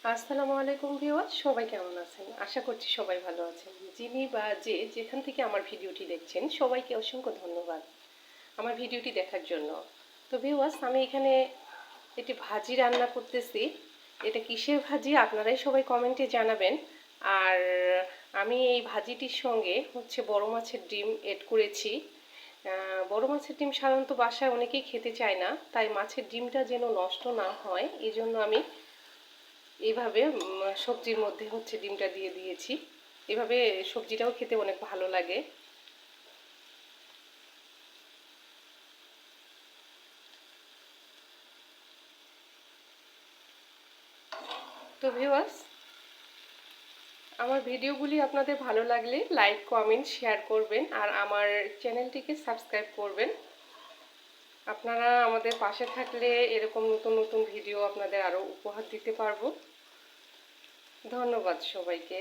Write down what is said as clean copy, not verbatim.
আসসালামু আলাইকুম ভিউয়ার্স, সবাই কেমন আছেন? আশা করছি সবাই ভালো আছেন। যিনি বা যেখান থেকে আমার ভিডিওটি দেখছেন সবাইকে অসংখ্য ধন্যবাদ আমার ভিডিওটি দেখার জন্য। তো ভিউয়ার্স, আমি এখানে একটি ভাজি রান্না করতেছি। এটা কিসের ভাজি আপনারাই সবাই কমেন্টে জানাবেন। আর আমি এই ভাজিটির সঙ্গে বড় মাছের ডিম এড করেছি। বড় মাছের ডিম সাধারণত বাসায় অনেকেই খেতে চায় না, তাই মাছের ডিমটা যেন নষ্ট না হয় এই জন্য আমি এইভাবে সবজির মধ্যে ডিমটা দিয়ে দিয়েছি। এভাবে সবজিটাও খেতে অনেক ভালো লাগে। তো ভিউয়ার্স, আমার ভিডিওগুলি আপনাদের ভালো লাগলে লাইক, কমেন্ট, শেয়ার করবেন আর আমার চ্যানেলটিকে সাবস্ক্রাইব করবেন। আপনারা আমাদের পাশে থাকলে এরকম নতুন নতুন ভিডিও আপনাদের আরও উপহার দিতে পারবো। ধন্যবাদ সবাইকে।